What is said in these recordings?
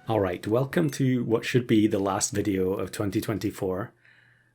Alright, welcome to what should be the last video of 2024.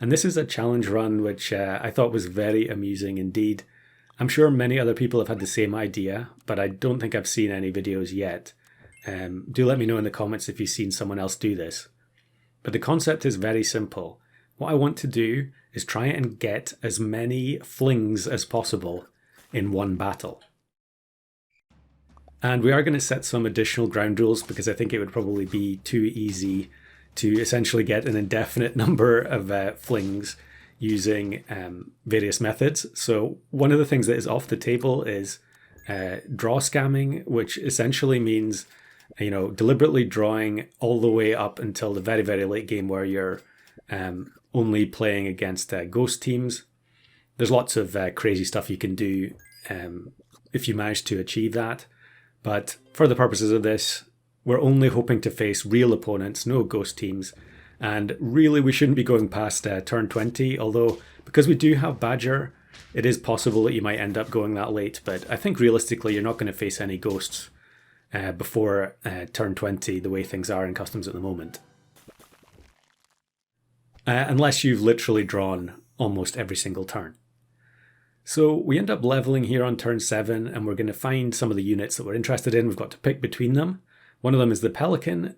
And this is a challenge run which I thought was very amusing indeed. I'm sure many other people have had the same idea, but I don't think I've seen any videos yet. Do let me know in the comments if you've seen someone else do this. But the concept is very simple. What I want to do is try and get as many flings as possible in one battle. And we are going to set some additional ground rules because I think it would probably be too easy to essentially get an indefinite number of flings using various methods. So one of the things that is off the table is draw scamming, which essentially means, deliberately drawing all the way up until the very, very late game where you're only playing against ghost teams. There's lots of crazy stuff you can do if you manage to achieve that. But for the purposes of this, we're only hoping to face real opponents, no ghost teams. And really, we shouldn't be going past turn 20, although because we do have Badger, it is possible that you might end up going that late. But I think realistically, you're not going to face any ghosts before turn 20, the way things are in Customs at the moment. Unless you've literally drawn almost every single turn. So we end up leveling here on turn 7, and we're going to find some of the units that we're interested in. We've got to pick between them. One of them is the Pelican.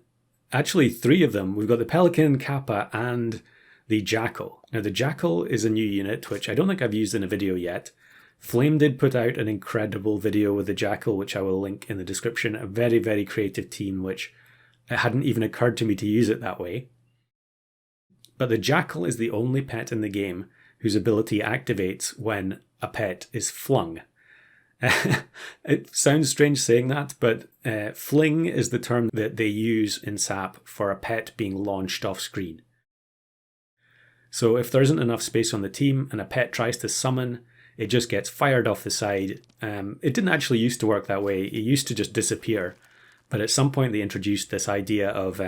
Actually, 3 of them. We've got the Pelican, Kappa, and the Jackal. Now, the Jackal is a new unit, which I don't think I've used in a video yet. Flame did put out an incredible video with the Jackal, which I will link in the description. A very, very creative team, which it hadn't even occurred to me to use it that way. But the Jackal is the only pet in the game whose ability activates when a pet is flung. It sounds strange saying that, but fling is the term that they use in SAP for a pet being launched off screen. So if there isn't enough space on the team and a pet tries to summon, it just gets fired off the side. It didn't actually used to work that way. It used to just disappear. But at some point they introduced this idea of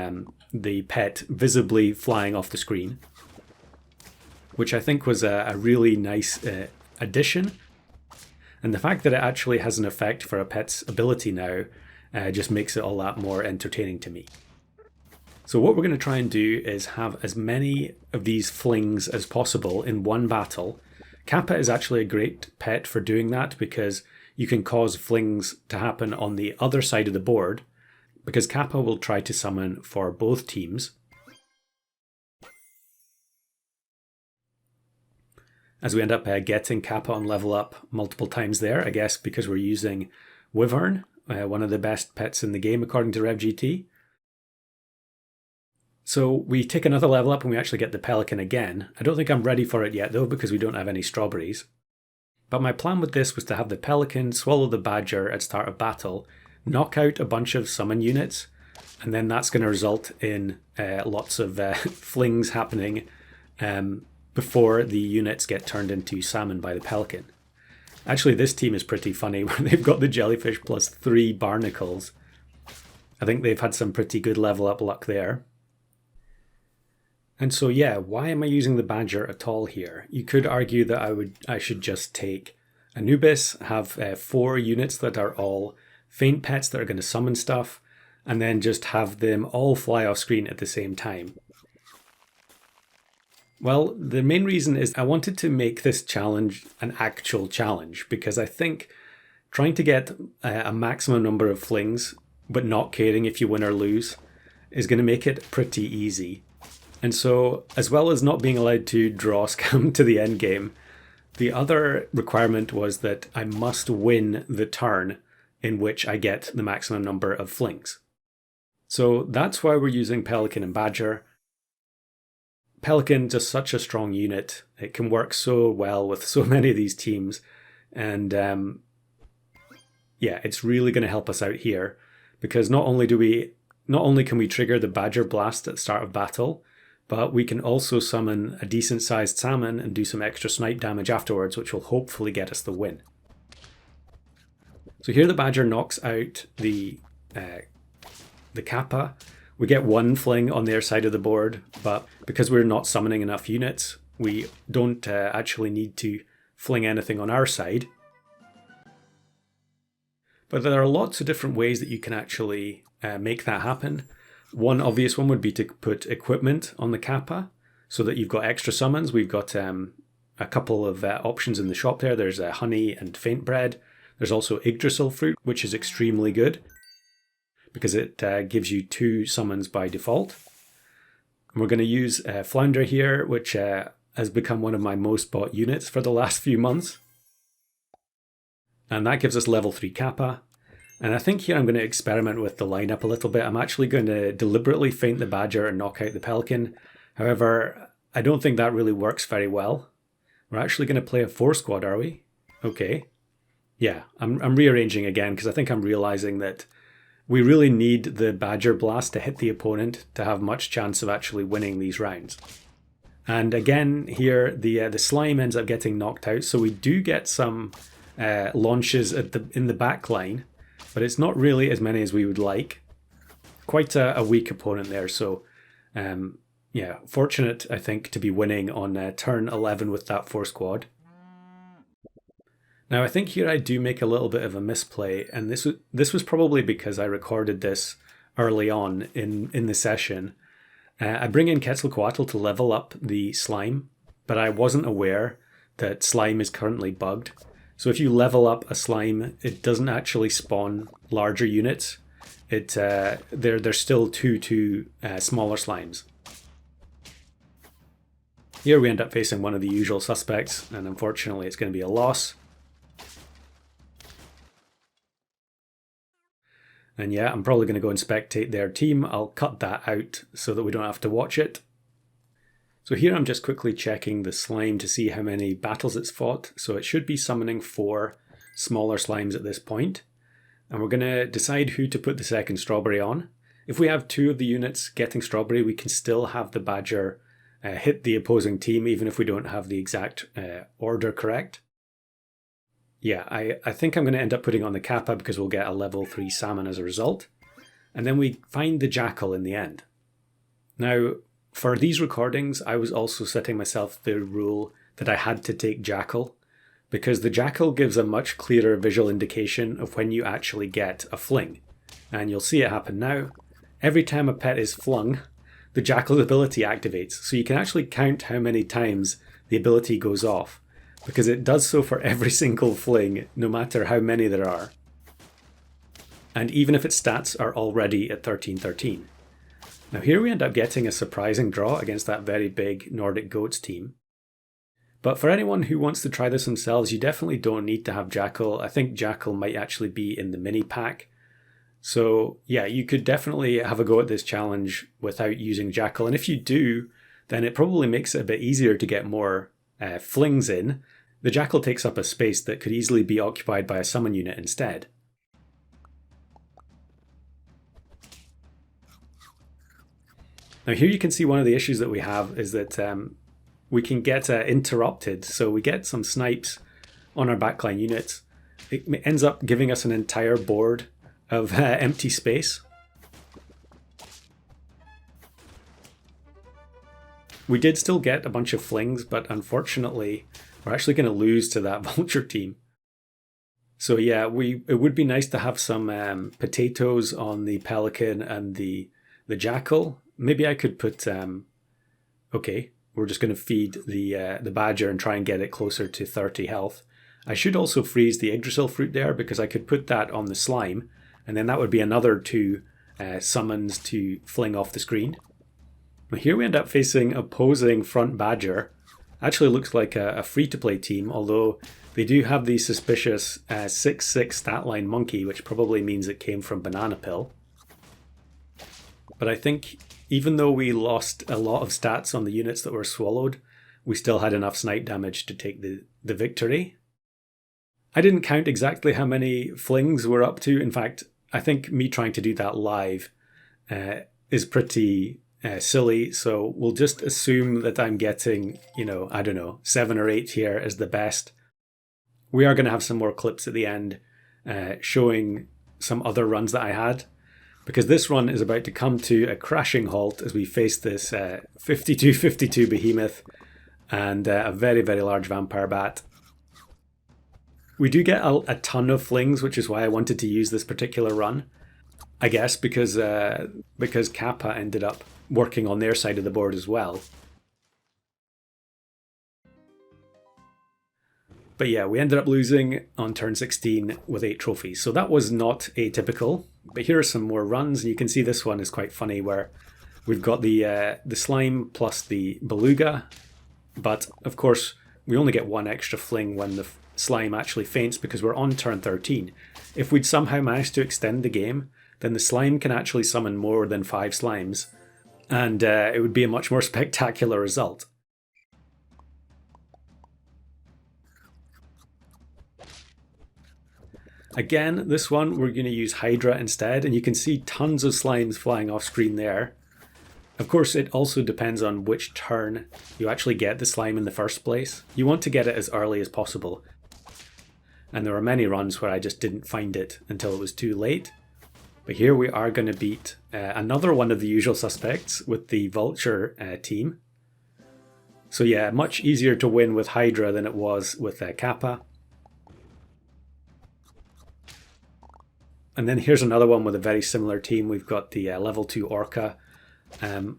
the pet visibly flying off the screen, which I think was a really nice addition. And the fact that it actually has an effect for a pet's ability now just makes it all that more entertaining to me. So what we're going to try and do is have as many of these flings as possible in one battle. Kappa is actually a great pet for doing that because you can cause flings to happen on the other side of the board, because Kappa will try to summon for both teams. As we end up getting Kappa on level up multiple times there, I guess because we're using Wyvern, one of the best pets in the game according to RevGT. So we take another level up and we actually get the Pelican again. I don't think I'm ready for it yet though because we don't have any strawberries. But my plan with this was to have the Pelican swallow the Badger at start of battle, knock out a bunch of summon units, and then that's going to result in lots of flings happening before the units get turned into salmon by the Pelican. Actually, this team is pretty funny where they've got the jellyfish plus 3 barnacles. I think they've had some pretty good level up luck there. And so yeah, why am I using the Badger at all here? You could argue that I should just take Anubis, have 4 units that are all faint pets that are going to summon stuff, and then just have them all fly off screen at the same time. Well, the main reason is I wanted to make this challenge an actual challenge, because I think trying to get a maximum number of flings, but not caring if you win or lose, is going to make it pretty easy. And so, as well as not being allowed to draw scam to the end game, the other requirement was that I must win the turn in which I get the maximum number of flings. So that's why we're using Pelican and Badger. Pelican, just such a strong unit. It can work so well with so many of these teams. And yeah, it's really going to help us out here because not only can we trigger the Badger Blast at the start of battle, but we can also summon a decent sized salmon and do some extra snipe damage afterwards, which will hopefully get us the win. So here the Badger knocks out the Kappa. We get 1 fling on their side of the board, but because we're not summoning enough units, we don't actually need to fling anything on our side. But there are lots of different ways that you can actually make that happen. One obvious one would be to put equipment on the Kappa so that you've got extra summons. We've got a couple of options in the shop there. There's honey and faint bread. There's also Yggdrasil fruit, which is extremely good because it gives you 2 summons by default. And we're going to use Flounder here, which has become one of my most bought units for the last few months. And that gives us level 3 Kappa. And I think here I'm going to experiment with the lineup a little bit. I'm actually going to deliberately feint the Badger and knock out the Pelican. However, I don't think that really works very well. We're actually going to play a 4 squad, are we? Okay. Yeah, I'm rearranging again because I think I'm realizing that we really need the Badger Blast to hit the opponent to have much chance of actually winning these rounds. And again here, the slime ends up getting knocked out, so we do get some launches in the back line, but it's not really as many as we would like. Quite a weak opponent there, so yeah, fortunate I think to be winning on turn 11 with that 4 squad. Now I think here I do make a little bit of a misplay, and this was probably because I recorded this early on in the session. I bring in Quetzalcoatl to level up the slime, but I wasn't aware that slime is currently bugged. So if you level up a slime, it doesn't actually spawn larger units. They're still two smaller slimes. Here we end up facing one of the usual suspects, and unfortunately it's going to be a loss. And yeah, I'm probably going to go and spectate their team. I'll cut that out so that we don't have to watch it. So here I'm just quickly checking the slime to see how many battles it's fought. So it should be summoning 4 smaller slimes at this point. And we're going to decide who to put the second strawberry on. If we have 2 of the units getting strawberry, we can still have the Badger hit the opposing team even if we don't have the exact order correct. Yeah, I think I'm going to end up putting on the Kappa because we'll get a level 3 salmon as a result. And then we find the Jackal in the end. Now, for these recordings, I was also setting myself the rule that I had to take Jackal, because the Jackal gives a much clearer visual indication of when you actually get a fling. And you'll see it happen now. Every time a pet is flung, the Jackal's ability activates, so you can actually count how many times the ability goes off, because it does so for every single fling, no matter how many there are. And even if its stats are already at 1313. Now here we end up getting a surprising draw against that very big Nordic Goats team. But for anyone who wants to try this themselves, you definitely don't need to have Jackal. I think Jackal might actually be in the mini pack. So yeah, you could definitely have a go at this challenge without using Jackal. And if you do, then it probably makes it a bit easier to get more flings in. The Jackal takes up a space that could easily be occupied by a summon unit instead. Now here you can see one of the issues that we have is that we can get interrupted. So we get some snipes on our backline units. It ends up giving us an entire board of empty space. We did still get a bunch of flings, but unfortunately we're actually going to lose to that vulture team. So yeah, it would be nice to have some potatoes on the Pelican and the Jackal. Maybe I could put, okay, we're just going to feed the Badger and try and get it closer to 30 health. I should also freeze the Yggdrasil fruit there because I could put that on the slime, and then that would be another 2 summons to fling off the screen. But here we end up facing opposing front Badger. Actually looks like a free-to-play team, although they do have the suspicious 6/6 stat line monkey, which probably means it came from Banana Pill. But I think even though we lost a lot of stats on the units that were swallowed, we still had enough snipe damage to take the victory. I didn't count exactly how many flings we're up to. In fact, I think me trying to do that live is pretty silly, so we'll just assume that I'm getting, I don't know, 7 or 8 here as the best. We are going to have some more clips at the end showing some other runs that I had, because this run is about to come to a crashing halt as we face this 52-52 behemoth and a very, very large vampire bat. We do get a ton of flings, which is why I wanted to use this particular run. I guess because Kappa ended up working on their side of the board as well. But yeah, we ended up losing on turn 16 with 8 trophies. So that was not atypical. But here are some more runs. You can see this one is quite funny where we've got the slime plus the beluga. But of course, we only get 1 extra fling when the slime actually faints because we're on turn 13. If we'd somehow managed to extend the game, then the slime can actually summon more than 5 slimes. And it would be a much more spectacular result. Again, this one we're going to use Hydra instead, and you can see tons of slimes flying off screen there. Of course, it also depends on which turn you actually get the slime in the first place. You want to get it as early as possible. And there were many runs where I just didn't find it until it was too late. But here we are going to beat another one of the usual suspects with the Vulture team. So yeah, much easier to win with Hydra than it was with Kappa. And then here's another one with a very similar team. We've got the level 2 Orca.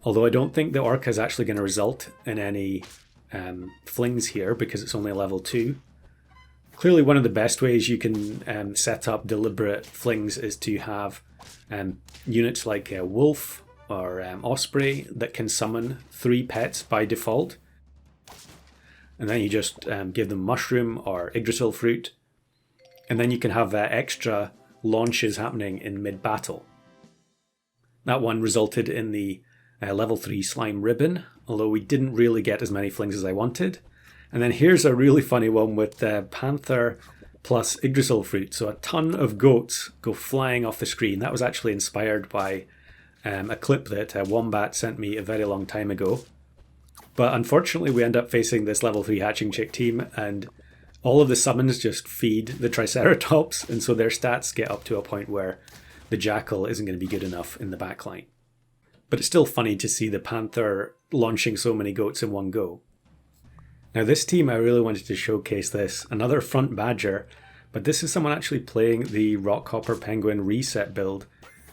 Although I don't think the Orca is actually going to result in any Flings here because it's only a level 2. Clearly one of the best ways you can set up deliberate Flings is to have units like Wolf or Osprey that can summon 3 pets by default. And then you just give them Mushroom or Yggdrasil Fruit. And then you can have extra launches happening in mid-battle. That one resulted in the level 3 Slime Ribbon, although we didn't really get as many Flings as I wanted. And then here's a really funny one with Panther plus Yggdrasil Fruit. So a ton of goats go flying off the screen. That was actually inspired by a clip that Wombat sent me a very long time ago. But unfortunately we end up facing this level 3 Hatching Chick team, and all of the summons just feed the Triceratops, and so their stats get up to a point where the Jackal isn't going to be good enough in the backline. But it's still funny to see the Panther launching so many goats in one go. Now this team, I really wanted to showcase this. Another Front Badger, but this is someone actually playing the Rockhopper Penguin reset build.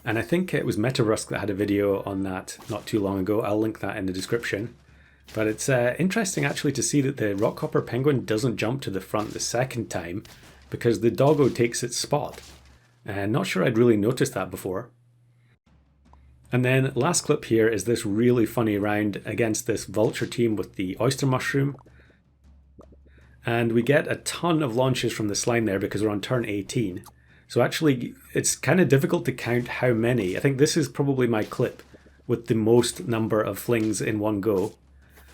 And I think it was MetaRusk that had a video on that not too long ago. I'll link that in the description. But it's interesting actually to see that the Rockhopper Penguin doesn't jump to the front the second time because the doggo takes its spot. Not sure I'd really noticed that before. And then last clip here is this really funny round against this Vulture team with the Oyster Mushroom. And we get a ton of launches from the slime there because we're on turn 18. So actually it's kind of difficult to count how many. I think this is probably my clip with the most number of Flings in one go.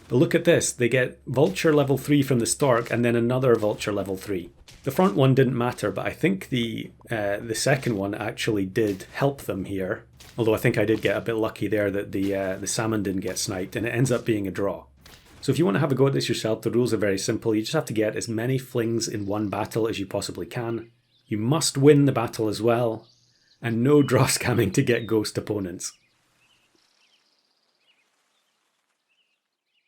But look at this, they get Vulture level 3 from the Stork and then another Vulture level 3. The front one didn't matter, but I think the second one actually did help them here. Although I think I did get a bit lucky there that the salmon didn't get sniped, and it ends up being a draw. So if you want to have a go at this yourself, the rules are very simple. You just have to get as many Flings in one battle as you possibly can. You must win the battle as well, and no draw scamming to get ghost opponents.